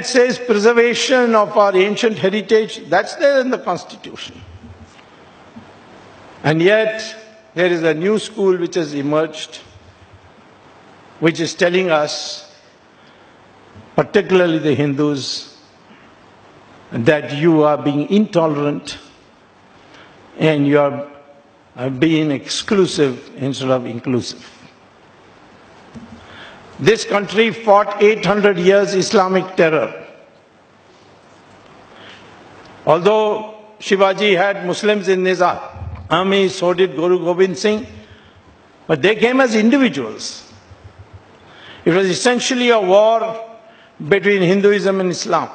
It says preservation of our ancient heritage, that's there in the Constitution. And yet, there is a new school which has emerged, which is telling us, particularly the Hindus, that you are being intolerant and you are being exclusive instead of inclusive. This country fought 800 years Islamic terror. Although Shivaji had Muslims in his army, so did Guru Gobind Singh, but they came as individuals. It was essentially a war between Hinduism and Islam.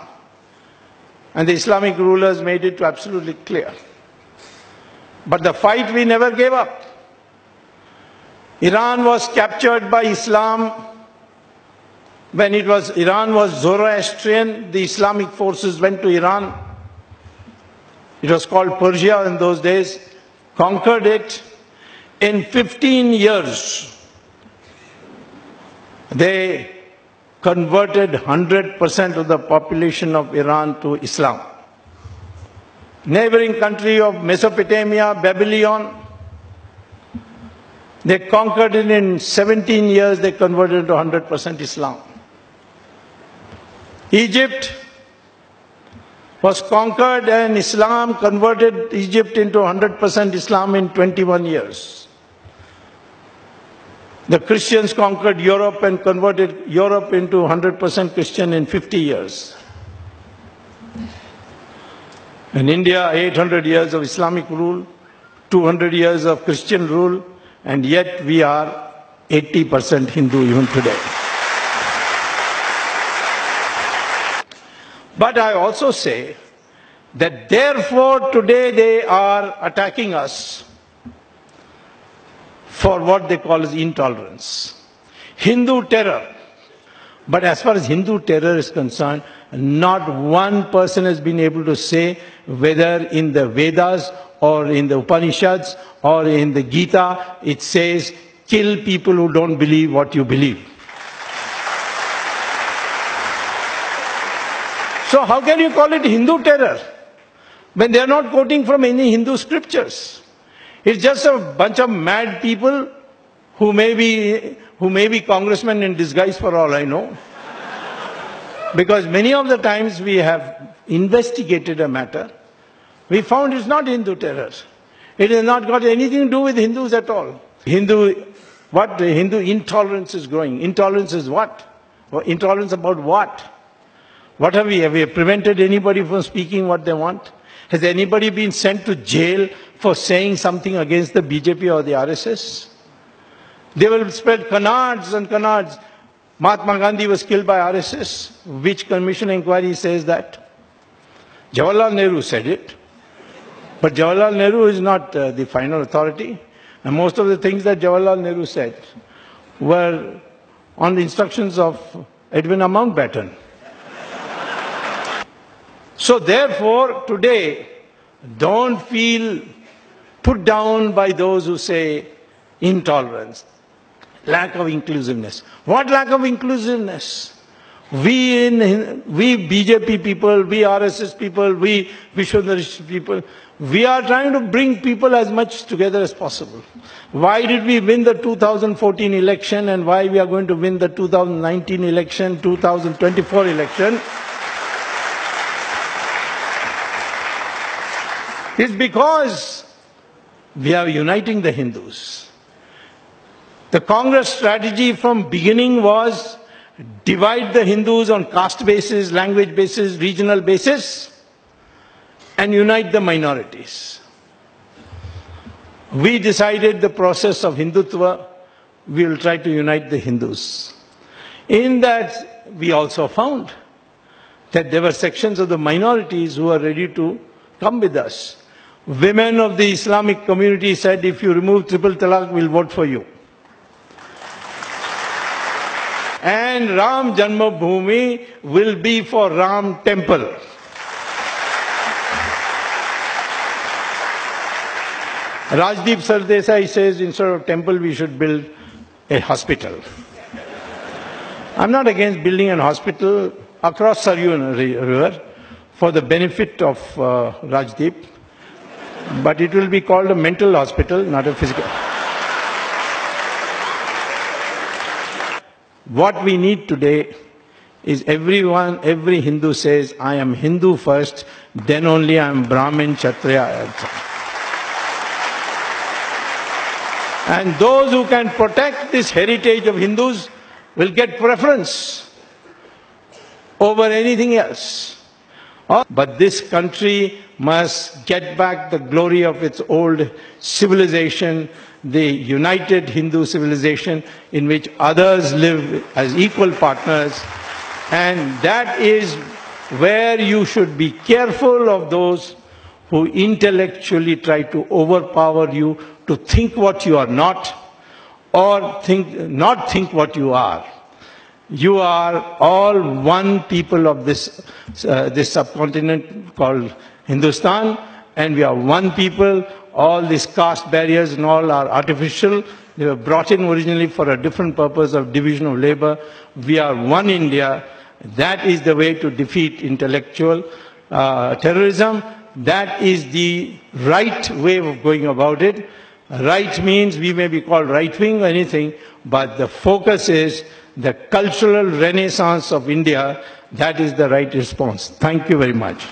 And the Islamic rulers made it absolutely clear. But the fight we never gave up. Iran was captured by Islam. When Iran was Zoroastrian, the Islamic forces went to Iran. It was called Persia in those days, conquered it. In 15 years, they converted 100% of the population of Iran to Islam. Neighboring country of Mesopotamia, Babylon, they conquered it in 17 years, they converted it to 100% Islam. Egypt was conquered and Islam converted Egypt into 100% Islam in 21 years. The Christians conquered Europe and converted Europe into 100% Christian in 50 years. In India, 800 years of Islamic rule, 200 years of Christian rule, and yet we are 80% Hindu even today. But I also say that therefore today they are attacking us for what they call as intolerance. Hindu terror. But as far as Hindu terror is concerned, not one person has been able to say whether in the Vedas or in the Upanishads or in the Gita it says, kill people who don't believe what you believe. So how can you call it Hindu terror when they are not quoting from any Hindu scriptures? It's just a bunch of mad people who may be congressmen in disguise for all I know. Because many of the times we have investigated a matter, we found it's not Hindu terror. It has not got anything to do with Hindus at all. Hindu intolerance is growing. Intolerance is what? Or intolerance about what? What have we? Have we prevented anybody from speaking what they want? Has anybody been sent to jail for saying something against the BJP or the RSS? They will spread canards and canards. Mahatma Gandhi was killed by RSS. Which commission inquiry says that? Jawaharlal Nehru said it. But Jawaharlal Nehru is not the final authority. And most of the things that Jawaharlal Nehru said were on the instructions of Edwina Mountbatten. So therefore, today, don't feel put down by those who say intolerance, lack of inclusiveness. What lack of inclusiveness? We BJP people, we RSS people, we Vishwadharishta people, we are trying to bring people as much together as possible. Why did we win the 2014 election and why we are going to win the 2019 election, 2024 election? It's because we are uniting the Hindus. The Congress strategy from beginning was divide the Hindus on caste basis, language basis, regional basis, and unite the minorities. We decided the process of hindutva, we will try to unite the Hindus. In that, we also found that there were sections of the minorities who are ready to come with us. Women of the Islamic community said, if you remove triple talaq, we'll vote for you. And Ram Janmabhoomi will be for Ram Temple. Rajdeep Sardesai says instead of temple we should build a hospital. I'm not against building a hospital. across Saryu River for the benefit of Rajdeep. But it will be called a mental hospital, not a physical. What we need today is every Hindu says, I am Hindu first, then only I am Brahmin, Kshatriya. And those who can protect this heritage of Hindus will get preference over anything else. But this country must get back the glory of its old civilization, the united Hindu civilization in which others live as equal partners. And that is where you should be careful of those who intellectually try to overpower you to think what you are not, or not think what you are. You are all one people of this subcontinent called Hindustan, and we are one people. All these caste barriers and all are artificial. They were brought in originally for a different purpose of division of labor. We are one India. That is the way to defeat intellectual terrorism. That is the right way of going about it. Right means we may be called right-wing or anything, but the focus is the cultural renaissance of India. That is the right response. Thank you very much.